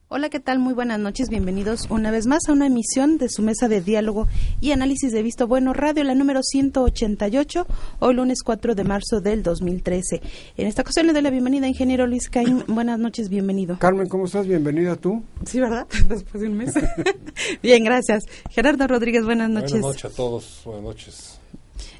Hola, ¿qué tal? Muy buenas noches, bienvenidos una vez más a una emisión de su mesa de diálogo y análisis de Visto Bueno Radio, la número 188, hoy lunes 4 de marzo del 2013. En esta ocasión le doy la bienvenida a ingeniero Luis Caín. Buenas noches, bienvenido. Carmen, ¿cómo estás? Bienvenida tú. Sí, ¿verdad? Después de un mes. Bien, gracias. Gerardo Rodríguez, buenas noches. Buenas noches a todos, buenas noches.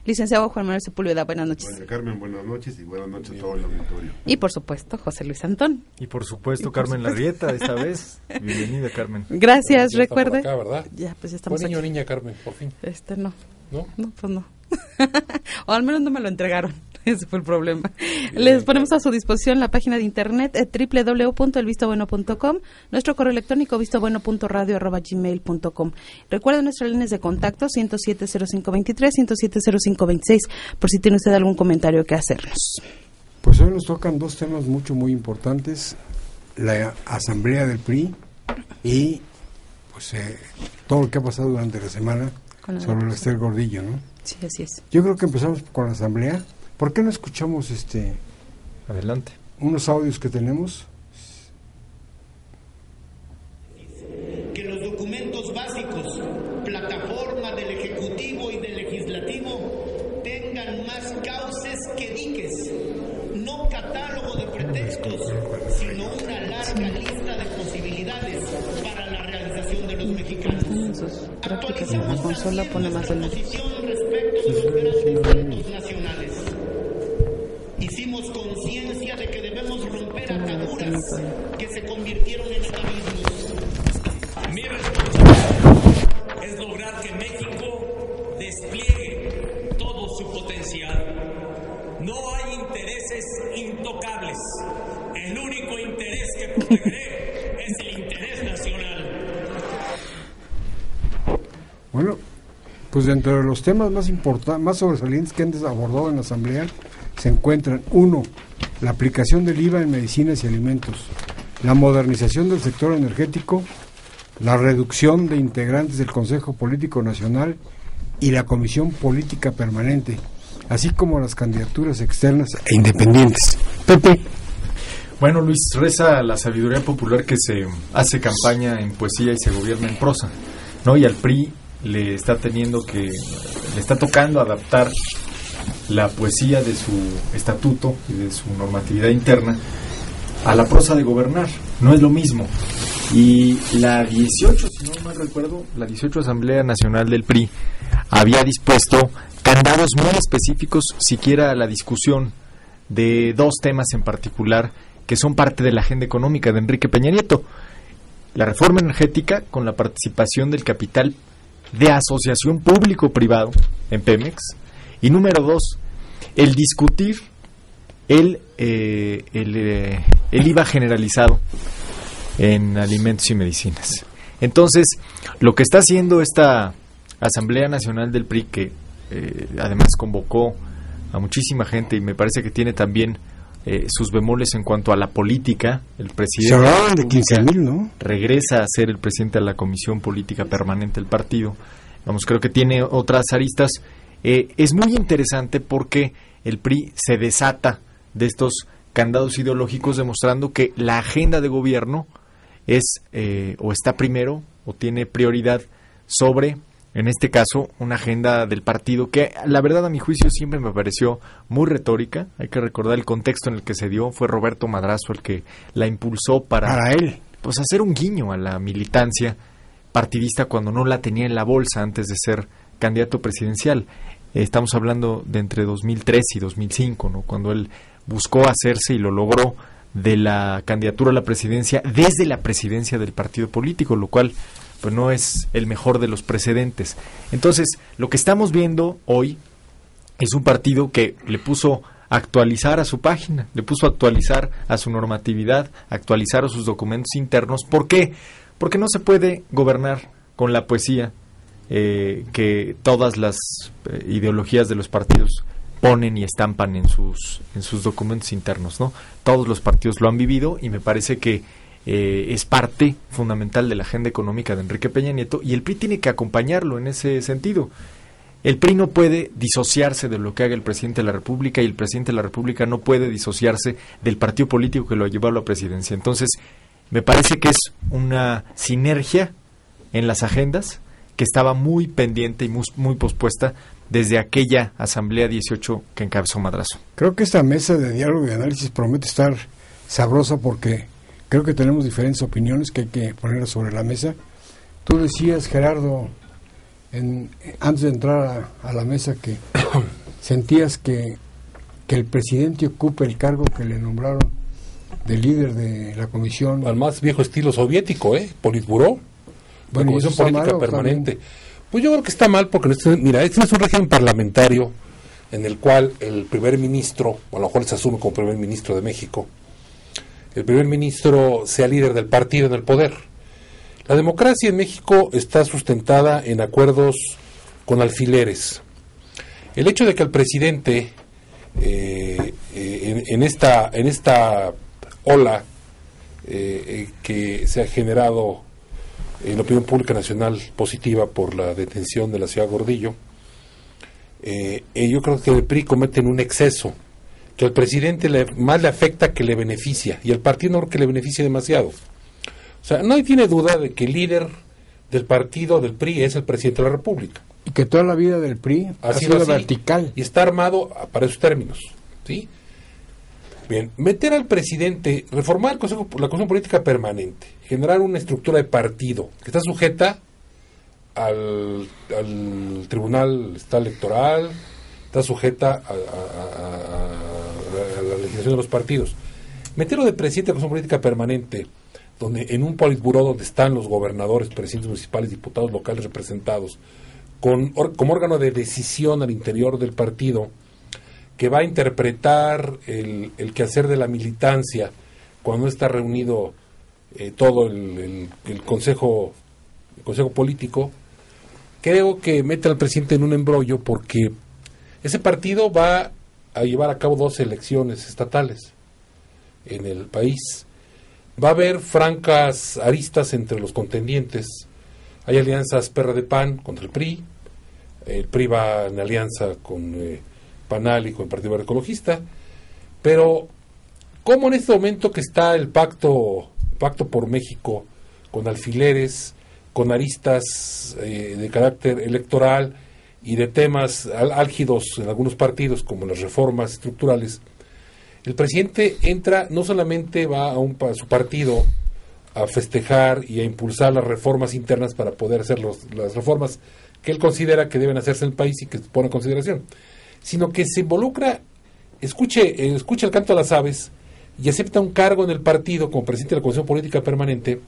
Licenciado Juan Manuel Sepúlveda, buenas noches. Doña Carmen, buenas noches y buenas noches a todo el auditorio. Y por supuesto, José Luis Antón. Y por supuesto, Carmen Larrieta, esta vez. Bienvenida, Carmen. Gracias, Ya recuerde. está por acá, ¿verdad? Ya, pues ya estamos ¿Fue niño o aquí. niña, Carmen, por fin? No. ¿No? No, pues no. O al menos no me lo entregaron. Ese fue el problema. Les ponemos a su disposición la página de internet www.elvistobueno.com, nuestro correo electrónico vistobueno.radio@gmail.com. Recuerden nuestras líneas de contacto 107-0523, 107-0526, por si tiene usted algún comentario que hacernos. Pues hoy nos tocan dos temas muy importantes, la asamblea del PRI y pues todo lo que ha pasado durante la semana sobre el Esther Gordillo, ¿no? Sí, así es. Yo creo que empezamos con la asamblea. ¿Por qué no escuchamos Adelante. unos audios que tenemos? Que los documentos básicos, plataforma del Ejecutivo y del Legislativo, tengan más cauces que diques, no catálogo de pretextos, sino una larga lista de posibilidades para la realización de los mexicanos. En sus prácticas en la consola pone más de posición respecto de los grandes retos nacionales. Hicimos conciencia de que debemos romper ataduras que se convirtieron en abismos. Mi responsabilidad es lograr que México despliegue todo su potencial. No hay intereses intocables. El único interés que protegeré es el interés nacional. Bueno, pues dentro de los temas más sobresalientes que han abordado en la asamblea se encuentran: 1. La aplicación del IVA en medicinas y alimentos, la modernización del sector energético, la reducción de integrantes del Consejo Político Nacional y la Comisión Política Permanente, así como las candidaturas externas e independientes. Pepe. Bueno, Luis, reza la sabiduría popular que se hace campaña en poesía y se gobierna en prosa, ¿no? Y al PRI le está tocando adaptar la poesía de su estatuto y de su normatividad interna a la prosa de gobernar. No es lo mismo. Y la 18, si no mal recuerdo, la 18 Asamblea Nacional del PRI había dispuesto candados muy específicos siquiera a la discusión de dos temas en particular que son parte de la agenda económica de Enrique Peña Nieto: la reforma energética con la participación del capital de asociación público-privado en Pemex, y número 2, el discutir el IVA generalizado en alimentos y medicinas. Entonces, lo que está haciendo esta Asamblea Nacional del PRI, que además convocó a muchísima gente y me parece que tiene también sus bemoles en cuanto a la política, el presidente Se hablaban de 15,000, ¿no? regresa a ser el presidente de la Comisión Política Permanente del partido. Vamos, creo que tiene otras aristas. Es muy interesante porque el PRI se desata de estos candados ideológicos, demostrando que la agenda de gobierno es o está primero o tiene prioridad sobre, en este caso, una agenda del partido que, la verdad, a mi juicio siempre me pareció muy retórica. Hay que recordar el contexto en el que se dio. Fue Roberto Madrazo el que la impulsó para él, pues, hacer un guiño a la militancia partidista cuando no la tenía en la bolsa antes de ser candidato presidencial. Estamos hablando de entre 2003 y 2005, ¿no? Cuando él buscó hacerse, y lo logró, de la candidatura a la presidencia desde la presidencia del partido político, lo cual pues no es el mejor de los precedentes. Entonces, lo que estamos viendo hoy es un partido que le puso a actualizar a su página, le puso a actualizar a su normatividad, actualizar a sus documentos internos. ¿Por qué? Porque no se puede gobernar con la poesía que todas las ideologías de los partidos ponen y estampan en sus documentos internos, ¿no? Todos los partidos lo han vivido y me parece que es parte fundamental de la agenda económica de Enrique Peña Nieto, y el PRI tiene que acompañarlo en ese sentido. El PRI no puede disociarse de lo que haga el presidente de la República y el presidente de la República no puede disociarse del partido político que lo llevó a la presidencia. Entonces, me parece que es una sinergia en las agendas que estaba muy pendiente y muy pospuesta desde aquella Asamblea 18 que encabezó Madrazo. Creo que esta mesa de diálogo y análisis promete estar sabrosa porque creo que tenemos diferentes opiniones que hay que poner sobre la mesa. Tú decías, Gerardo, antes de entrar a la mesa, que sentías que el presidente ocupe el cargo que le nombraron de líder de la comisión. Al más viejo estilo soviético, Politburó, la Comisión Política Permanente. También. Pues yo creo que está mal porque, mira, este es un régimen parlamentario en el cual el primer ministro, o a lo mejor se asume como primer ministro de México, el primer ministro sea líder del partido en el poder. La democracia en México está sustentada en acuerdos con alfileres. El hecho de que el presidente, en esta ola que se ha generado en la opinión pública nacional positiva por la detención de la señora Gordillo, yo creo que el PRI cometen un exceso que al presidente más le afecta que le beneficia, y al partido no que le beneficia demasiado. O sea, nadie tiene duda de que el líder del partido del PRI es el presidente de la República. Y que toda la vida del PRI ha sido vertical. Y está armado para esos términos, ¿sí? Bien, meter al presidente, reformar la Comisión Política Permanente, generar una estructura de partido que está sujeta al Tribunal Electoral, está sujeta a la legislación de los partidos. Meterlo de presidente de la Comisión Política Permanente, donde en un politburó donde están los gobernadores, presidentes municipales, diputados locales representados, como órgano de decisión al interior del partido, que va a interpretar el quehacer de la militancia cuando está reunido todo el consejo político. Creo que mete al presidente en un embrollo porque ese partido va a llevar a cabo 2 elecciones estatales en el país. Va a haber francas aristas entre los contendientes. Hay alianzas PRD-PAN contra el PRI va en alianza con PANAL y con el Partido Verde Ecologista, pero ¿cómo en este momento que está el pacto por México con alfileres, con aristas de carácter electoral y de temas álgidos en algunos partidos como las reformas estructurales, el presidente entra, no solamente va a su partido a festejar y a impulsar las reformas internas para poder hacer las reformas que él considera que deben hacerse en el país y que pone en consideración, sino que se involucra, escuche el canto de las aves y acepta un cargo en el partido como presidente de la Comisión Política Permanente,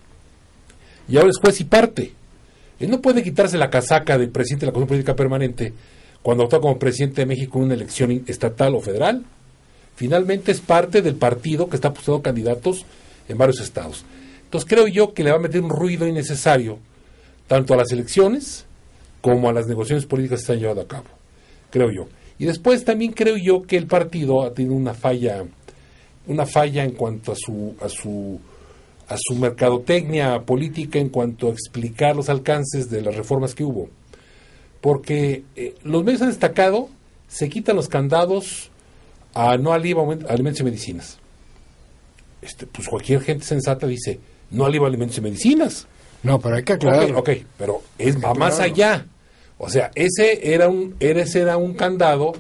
y ahora es juez y parte. Él no puede quitarse la casaca de presidente de la Comisión Política Permanente cuando actúa como presidente de México en una elección estatal o federal. Finalmente es parte del partido que está postulando candidatos en varios estados. Entonces creo yo que le va a meter un ruido innecesario tanto a las elecciones como a las negociaciones políticas que se han llevado a cabo, creo yo. Y después también creo yo que el partido ha tenido una falla en cuanto a su mercadotecnia política, en cuanto a explicar los alcances de las reformas que hubo. Porque los medios han destacado, se quitan los candados a no al IVA, alimentos y medicinas. Pues cualquier gente sensata dice, no al IVA, alimentos y medicinas. No, pero hay que aclararlo. Ok, pero va más allá. O sea, ese era un candado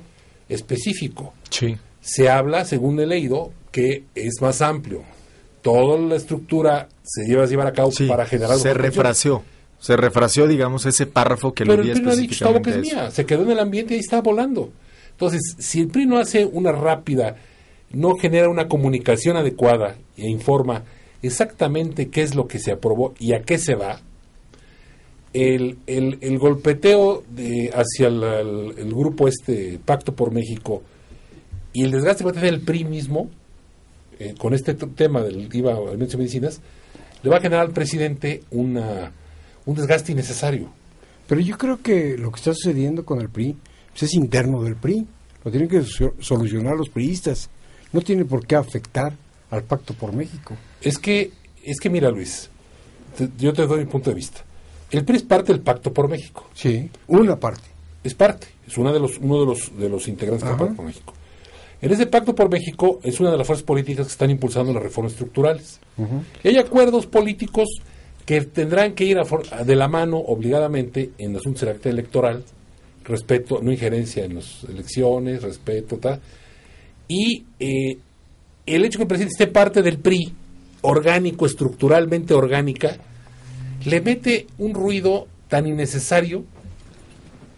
específico. Sí. Se habla, según he leído, que es más amplio. Toda la estructura se lleva a llevar a cabo para generar... Se refraseó, digamos, ese párrafo que pero lo di el PRI no ha dicho, esta boca es eso. mía. Se quedó en el ambiente y ahí está volando. Entonces, si el PRI no hace una rápida, no genera una comunicación adecuada e informa exactamente qué es lo que se aprobó y a qué se va, el golpeteo hacia el grupo Pacto por México y el desgaste que va a tener el PRI mismo con este tema del IVA a alimentos y medicinas, le va a generar al presidente un desgaste innecesario. Pero yo creo que lo que está sucediendo con el PRI pues es interno del PRI, lo tienen que solucionar los priistas, no tiene por qué afectar al Pacto por México. Es que mira, Luis, yo te doy mi punto de vista. El PRI es parte del Pacto por México. Sí, una parte. es parte, es uno de los integrantes del Pacto por México. En ese Pacto por México es una de las fuerzas políticas que están impulsando las reformas estructurales. Y hay acuerdos políticos que tendrán que ir de la mano obligadamente en asuntos de carácter electoral, respeto, no injerencia en las elecciones, respeto, tal. Y el hecho que el presidente esté parte del PRI, orgánico, estructuralmente orgánica, le mete un ruido tan innecesario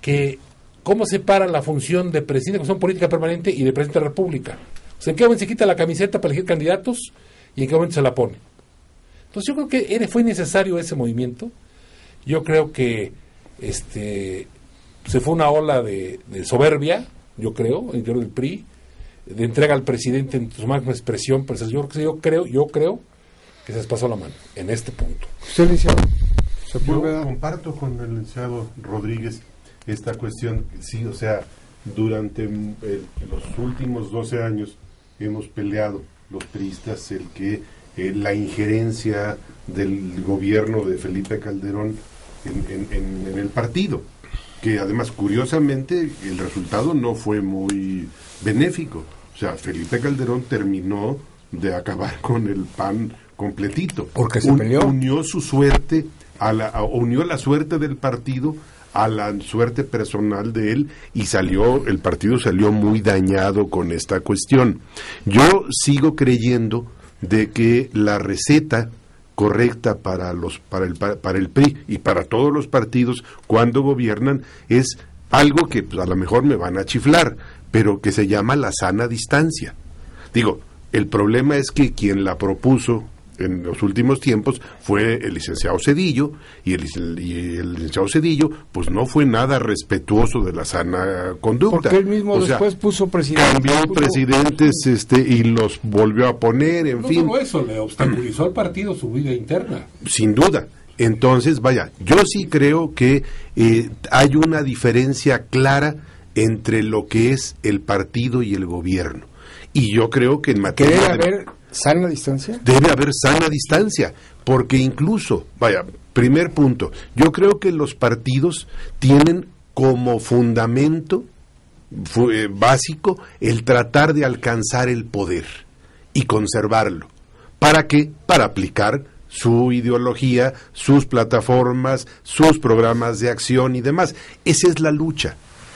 que cómo separa la función de presidente de la Comisión Política Permanente y de presidente de la República. O sea, en qué momento se quita la camiseta para elegir candidatos y en qué momento se la pone. Entonces yo creo que fue necesario ese movimiento. Yo creo que se fue una ola de soberbia, yo creo, en el interior del PRI, de entrega al presidente en su máxima expresión, pero yo creo que se les pasó la mano en este punto. ¿Usted, licenciado? Yo comparto con el licenciado Rodríguez esta cuestión, sí, o sea, durante los últimos 12 años hemos peleado los priistas la injerencia del gobierno de Felipe Calderón en el partido, que además curiosamente el resultado no fue muy benéfico. O sea, Felipe Calderón terminó de acabar con el PAN completito. Porque se peleó. Unió su suerte, unió la suerte del partido a la suerte personal de él y el partido salió muy dañado con esta cuestión. Yo sigo creyendo de que la receta correcta para el PRI y para todos los partidos cuando gobiernan es algo que pues, a lo mejor me van a chiflar, pero que se llama la sana distancia. Digo, el problema es que quien la propuso en los últimos tiempos fue el licenciado Zedillo, y el licenciado Zedillo pues no fue nada respetuoso de la sana conducta. Porque él mismo después puso presidentes. Cambió presidentes y los volvió a poner, en fin. No solo eso, le obstaculizó al partido su vida interna. Sin duda. Entonces, vaya, yo sí creo que hay una diferencia clara entre lo que es el partido y el gobierno. Y yo creo que en materia ¿sana distancia? Debe haber sana distancia, porque incluso, vaya, primer punto, yo creo que los partidos tienen como fundamento básico el tratar de alcanzar el poder y conservarlo. ¿Para qué? Para aplicar su ideología, sus plataformas, sus programas de acción y demás. Esa es la lucha.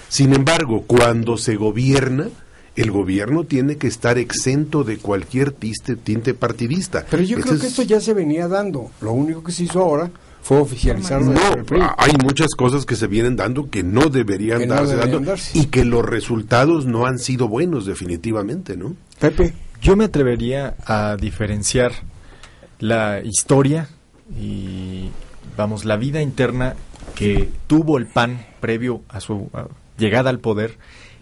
Sin embargo, cuando se gobierna, el gobierno tiene que estar exento de cualquier tinte partidista. Pero yo creo que esto ya se venía dando. Lo único que se hizo ahora fue oficializarlo. No, hay muchas cosas que se vienen dando que no deberían darse y que los resultados no han sido buenos definitivamente, ¿no? Pepe. Yo me atrevería a diferenciar la historia y, la vida interna que tuvo el PAN previo a su llegada al poder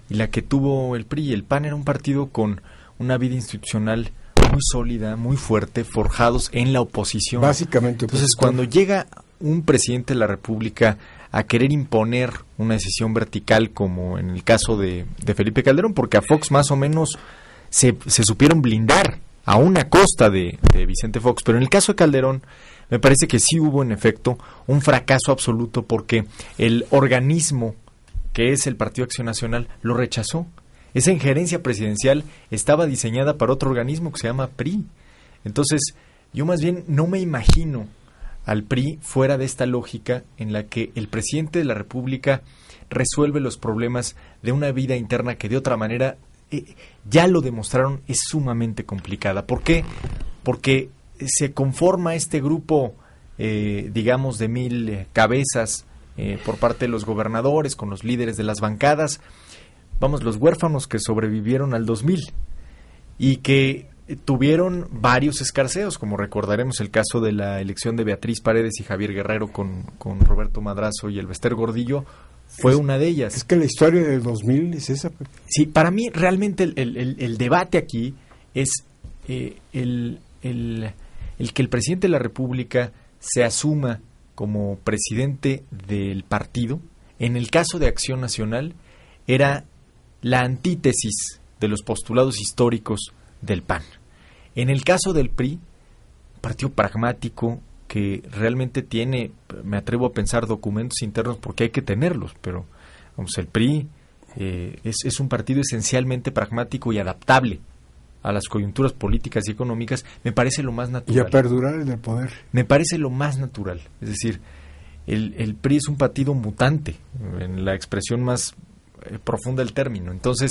y la que tuvo el PRI. El PAN era un partido con una vida institucional muy sólida, muy fuerte, forjados en la oposición. Básicamente. Entonces, cuando llega un presidente de la República a querer imponer una decisión vertical, como en el caso de Felipe Calderón, porque a Fox más o menos se supieron blindar a una costa de Vicente Fox, pero en el caso de Calderón me parece que sí hubo en efecto un fracaso absoluto, porque el organismo que es el Partido Acción Nacional lo rechazó. Esa injerencia presidencial estaba diseñada para otro organismo que se llama PRI. Entonces, yo más bien no me imagino al PRI fuera de esta lógica en la que el presidente de la República resuelve los problemas de una vida interna que de otra manera, ya lo demostraron, es sumamente complicada. ¿Por qué? Porque se conforma este grupo, digamos, de 1000 cabezas por parte de los gobernadores, con los líderes de las bancadas, los huérfanos que sobrevivieron al 2000 y que tuvieron varios escarceos, como recordaremos el caso de la elección de Beatriz Paredes y Javier Guerrero con Roberto Madrazo y el Bester Gordillo, fue una de ellas. Es que la historia del 2000 es esa. Sí, para mí realmente el debate aquí es el que el presidente de la República se asuma como presidente del partido. En el caso de Acción Nacional era la antítesis de los postulados históricos del PAN. En el caso del PRI, un partido pragmático que realmente tiene, me atrevo a pensar, documentos internos, porque hay que tenerlos, pero Vamos, el PRI es un partido esencialmente pragmático y adaptable a las coyunturas políticas y económicas. Me parece lo más natural. Y a perdurar en el poder. Me parece lo más natural. Es decir, el PRI es un partido mutante, en la expresión más profunda del término. Entonces,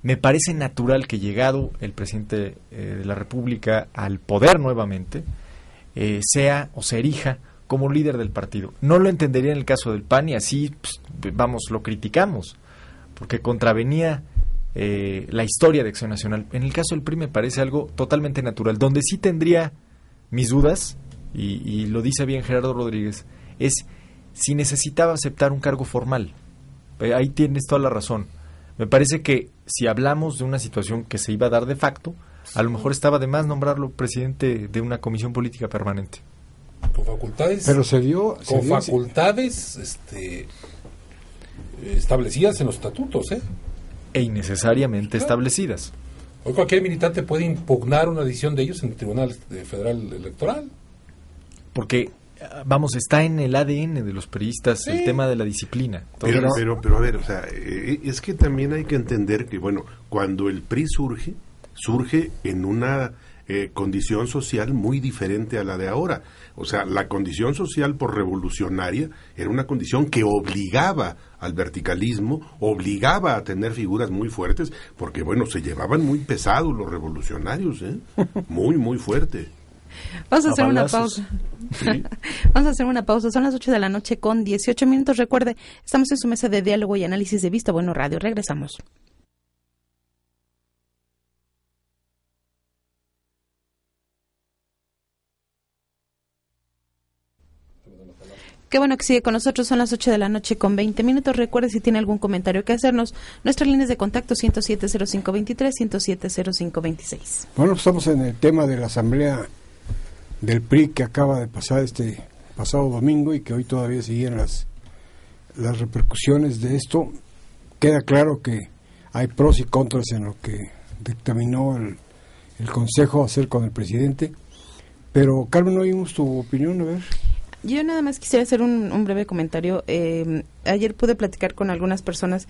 me parece natural que, llegado el presidente de la República al poder nuevamente, sea o se erija como líder del partido. No lo entendería en el caso del PAN, y así, pues, vamos, lo criticamos, porque contravenía la historia de Acción Nacional. En el caso del PRI me parece algo totalmente natural. Donde sí tendría mis dudas, y lo dice bien Gerardo Rodríguez, es si necesitaba aceptar un cargo formal. Ahí tienes toda la razón. Me parece que si hablamos de una situación que se iba a dar de facto, a lo mejor estaba de más nombrarlo presidente de una comisión política permanente. Con facultades. Pero se dio. Facultades establecidas en los estatutos, E innecesariamente establecidas. Hoy cualquier militante puede impugnar una decisión de ellos en el Tribunal Federal Electoral. Porque, vamos, está en el ADN de los priistas el tema de la disciplina. Pero a ver, o sea, es que también hay que entender que, bueno, cuando el PRI surge en una condición social muy diferente a la de ahora. O sea, la condición social por revolucionaria era una condición que obligaba al verticalismo, obligaba a tener figuras muy fuertes, porque, bueno, se llevaban muy pesados los revolucionarios, muy, muy fuerte. Vamos a hacer una pausa. Sí. Vamos a hacer una pausa. Son las 8 de la noche con 18 minutos. Recuerde, estamos en su mesa de diálogo y análisis de Visto Bueno Radio. Regresamos. Qué bueno que sigue con nosotros, son las 8 de la noche con 20 minutos. Recuerde, si tiene algún comentario que hacernos, nuestras líneas de contacto 107-0523, 107-0526. Bueno, estamos en el tema de la asamblea del PRI que acaba de pasar este pasado domingo y que hoy todavía siguen las repercusiones de esto. Queda claro que hay pros y contras en lo que dictaminó el Consejo hacer con el presidente. Pero, Carmen, no oímos tu opinión, a ver. Yo nada más quisiera hacer un breve comentario. Ayer pude platicar con algunas personas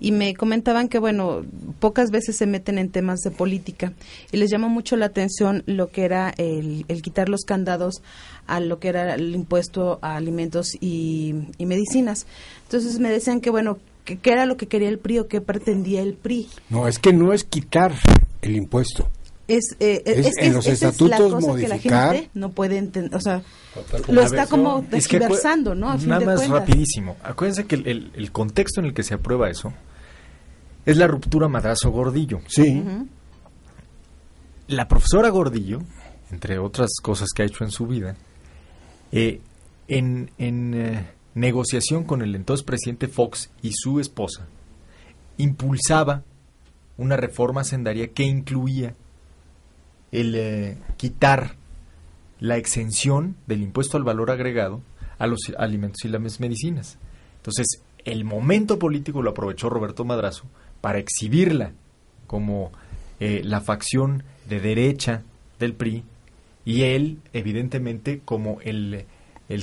y me comentaban que, bueno, pocas veces se meten en temas de política y les llamó mucho la atención lo que era el quitar los candados a lo que era el impuesto a alimentos y medicinas. Entonces me decían que, bueno, que era lo que quería el PRI o qué pretendía el PRI. No, es que no es quitar el impuesto. En los estatutos modificar. Que la gente no puede entender, o sea, lo está como tergiversando, ¿no? A fin nada de más cuentas. Rapidísimo. Acuérdense que el contexto en el que se aprueba eso es la ruptura Madrazo-Gordillo. Sí. Uh-huh. La profesora Gordillo, entre otras cosas que ha hecho en su vida, en negociación con el entonces presidente Fox y su esposa, impulsaba una reforma hacendaria que incluía el quitar la exención del impuesto al valor agregado a los alimentos y las medicinas. Entonces, el momento político lo aprovechó Roberto Madrazo para exhibirla como la facción de derecha del PRI y él, evidentemente, como el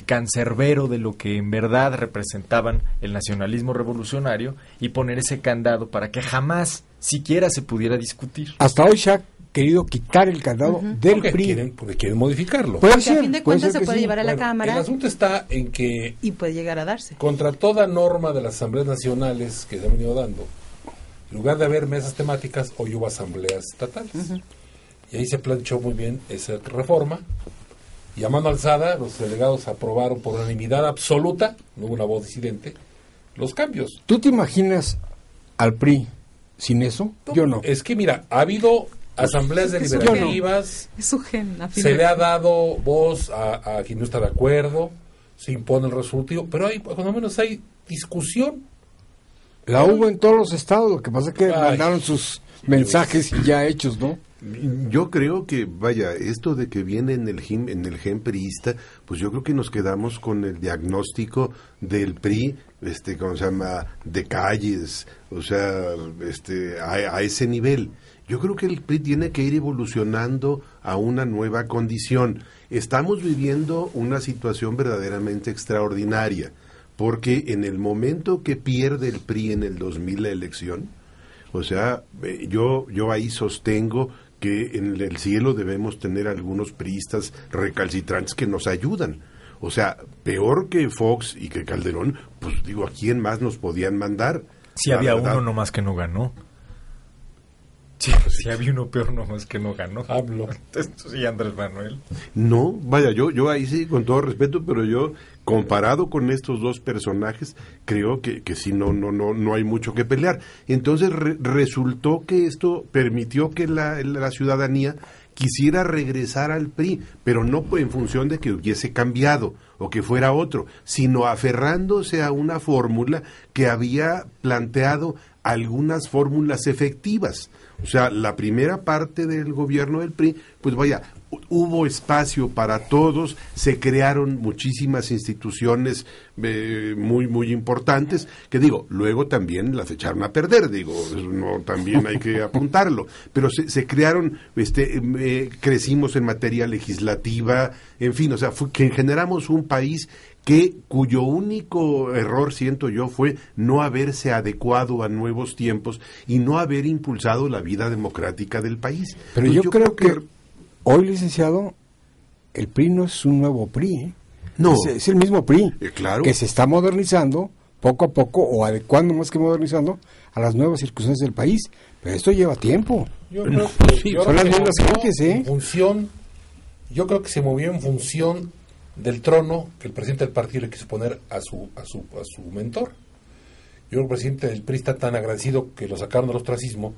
cancerbero de lo que en verdad representaban el nacionalismo revolucionario y poner ese candado para que jamás siquiera se pudiera discutir. Hasta hoy se ha querido quitar el candado del PRI. Porque quieren modificarlo. Porque a fin de cuentas se puede llevar a la Cámara. El asunto está en que... Y puede llegar a darse. Contra toda norma de las asambleas nacionales que se han venido dando, en lugar de haber mesas temáticas, hoy hubo asambleas estatales. Uh-huh. Y ahí se planchó muy bien esa reforma. Y a mano alzada, los delegados aprobaron por unanimidad absoluta, no hubo una voz disidente, los cambios. ¿Tú te imaginas al PRI sin eso? Yo no. Es que mira, ha habido asambleas deliberativas, se le ha dado voz a quien no está de acuerdo, se impone el resolutivo, pero cuando menos hay discusión. La hubo en todos los estados, lo que pasa es que mandaron sus mensajes ya hechos, ¿no? Yo creo que, vaya, esto de que viene en el gen priista, pues yo creo que nos quedamos con el diagnóstico del PRI, ¿cómo se llama? De calles, o sea, a ese nivel. Yo creo que el PRI tiene que ir evolucionando a una nueva condición. Estamos viviendo una situación verdaderamente extraordinaria, porque en el momento que pierde el PRI en el 2000 la elección, o sea, yo ahí sostengo que en el cielo debemos tener algunos priistas recalcitrantes que nos ayudan. O sea, peor que Fox y que Calderón, pues digo, ¿a quién más nos podían mandar? Si había uno nomás que no ganó. Si había uno peor nomás que no ganó. Hablo. Esto sí, Andrés Manuel. No, vaya, yo ahí sí, con todo respeto, pero yo, comparado con estos dos personajes, creo que sí, no hay mucho que pelear. Entonces resultó que esto permitió que la ciudadanía quisiera regresar al PRI, pero no en función de que hubiese cambiado o que fuera otro, sino aferrándose a una fórmula que había planteado algunas fórmulas efectivas. O sea, la primera parte del gobierno del PRI, pues vaya, hubo espacio para todos, se crearon muchísimas instituciones muy importantes, que digo, luego también las echaron a perder, digo, no, también hay que apuntarlo, pero se crearon, crecimos en materia legislativa, en fin, o sea, que generamos un país cuyo único error, siento yo, fue no haberse adecuado a nuevos tiempos y no haber impulsado la vida democrática del país. Pero yo creo que hoy, licenciado, el PRI no es un nuevo PRI, ¿eh? No. Es el mismo PRI, claro, que se está modernizando poco a poco, o adecuando más que modernizando, a las nuevas circunstancias del país. Pero esto lleva tiempo. Yo creo que, son las mismas gentes, ¿eh? Yo creo que se movió en función del trono que el presidente del partido le quiso poner a su mentor. Yo creo que el presidente del PRI está tan agradecido que lo sacaron del ostracismo,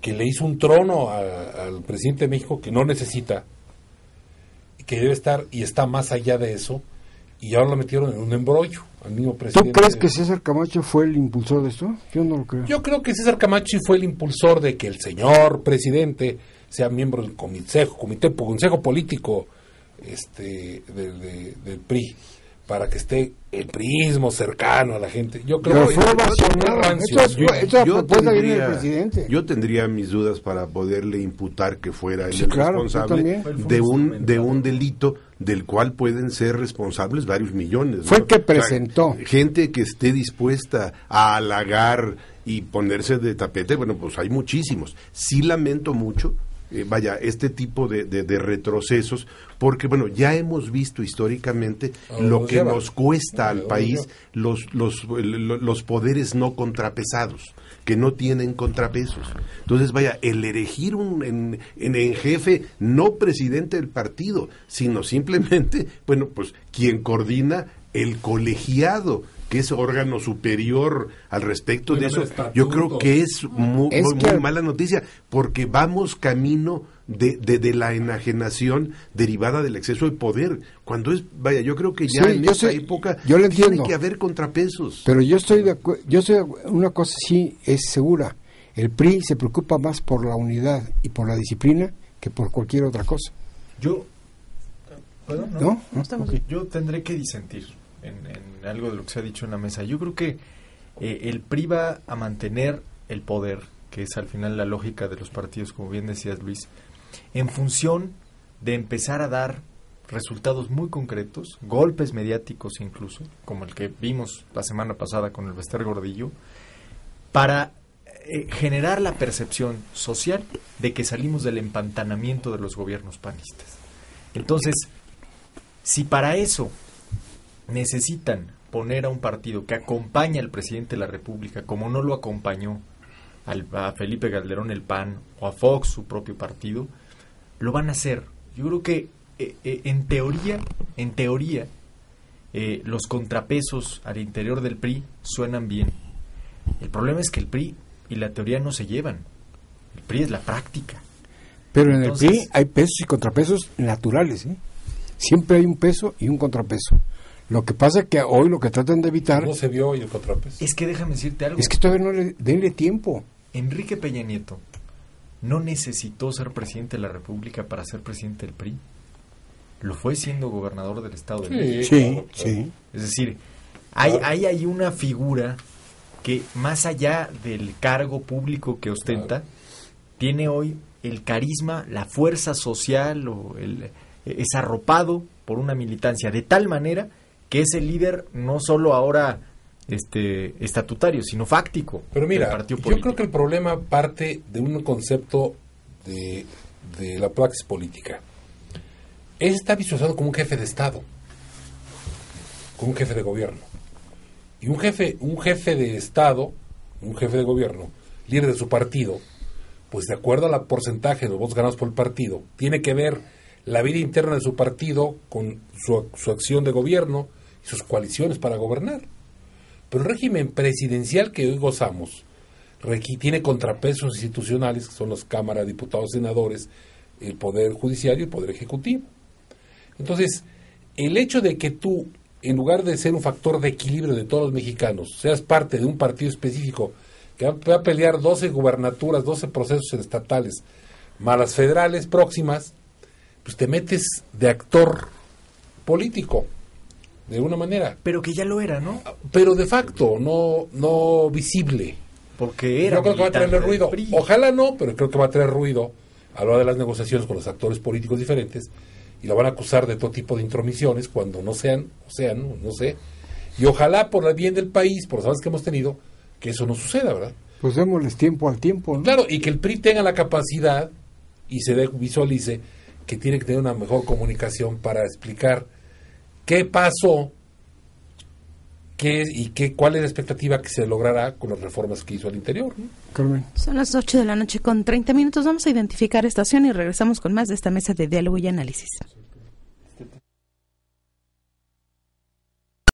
que le hizo un trono al presidente de México que no necesita, y que debe estar y está más allá de eso, y ahora lo metieron en un embrollo al mismo presidente. ¿Tú crees que César Camacho fue el impulsor de esto? Yo no lo creo. Yo creo que César Camacho fue el impulsor de que el señor presidente sea miembro del consejo político del PRI, para que esté el priismo cercano a la gente. Yo creo que yo tendría mis dudas para poderle imputar que fuera el claro, responsable de un delito del cual pueden ser responsables varios millones, ¿no? Fue el que presentó. O sea, gente que esté dispuesta a halagar y ponerse de tapete, bueno, pues hay muchísimos. Sí lamento mucho este tipo de retrocesos, porque bueno, ya hemos visto históricamente lo que nos cuesta al país los poderes no contrapesados, que no tienen contrapesos. Entonces el elegir en jefe, no presidente del partido, sino simplemente, bueno, pues quien coordina el colegiado, que es órgano superior al respecto de eso, yo creo que es muy mala noticia, porque vamos camino de la enajenación derivada del exceso de poder, cuando yo creo que ya en esta época tiene que haber contrapesos. Pero yo estoy de acuerdo, una cosa sí es segura, el PRI se preocupa más por la unidad y por la disciplina que por cualquier otra cosa. ¿No? Okay. Yo tendré que disentir en algo de lo que se ha dicho en la mesa. Yo creo que el PRI va a mantener el poder, que es al final la lógica de los partidos, como bien decías, Luis, en función de empezar a dar resultados muy concretos, golpes mediáticos incluso, como el que vimos la semana pasada con el Bester Gordillo, para generar la percepción social de que salimos del empantanamiento de los gobiernos panistas. Entonces, si para eso necesitan poner a un partido que acompañe al presidente de la República, como no lo acompañó a Felipe Calderón el PAN o a Fox su propio partido, lo van a hacer. Yo creo que en teoría los contrapesos al interior del PRI suenan bien. El problema es que el PRI y la teoría no se llevan. El PRI es la práctica. Pero entonces, en el PRI hay pesos y contrapesos naturales, ¿eh? Siempre hay un peso y un contrapeso. Lo que pasa es que hoy lo que tratan de evitar... No se vio hoy el contrapeso. Es que déjame decirte algo. Es que todavía no denle tiempo. Enrique Peña Nieto no necesitó ser presidente de la República para ser presidente del PRI. Lo fue siendo gobernador del Estado de México. Sí. Es decir, hay una figura que más allá del cargo público que ostenta, tiene hoy el carisma, la fuerza social, es arropado por una militancia de tal manera que es el líder no solo ahora estatutario, sino fáctico. Pero mira, del partido yo político. creo que el problema parte de un concepto de la praxis política. Él está visualizado como un jefe de Estado, como un jefe de gobierno. Y un jefe de Estado, un jefe de gobierno, líder de su partido, pues de acuerdo al porcentaje de los votos ganados por el partido, tiene que ver la vida interna de su partido con su acción de gobierno y sus coaliciones para gobernar. Pero el régimen presidencial que hoy gozamos tiene contrapesos institucionales, que son las cámaras, diputados, senadores, el Poder Judicial y el Poder Ejecutivo. Entonces, el hecho de que tú, en lugar de ser un factor de equilibrio de todos los mexicanos, seas parte de un partido específico que va a pelear 12 gubernaturas, 12 procesos estatales, más las federales próximas, pues te metes de actor político, de alguna manera. Pero que ya lo era, ¿no? Pero de facto, no visible. Porque era Yo creo que va a traerle ruido. PRI. Ojalá no, pero creo que va a traer ruido a la hora de las negociaciones con los actores políticos diferentes, y lo van a acusar de todo tipo de intromisiones cuando no sé. Y ojalá por el bien del país, por los avances que hemos tenido, que eso no suceda, ¿verdad? Pues démosles tiempo al tiempo, ¿no? Claro, y que el PRI tenga la capacidad y visualice que tiene que tener una mejor comunicación para explicar qué pasó, cuál es la expectativa que se logrará con las reformas que hizo al interior, ¿no? Carmen. Son las 8 de la noche con 30 minutos. Vamos a identificar estación y regresamos con más de esta mesa de diálogo y análisis.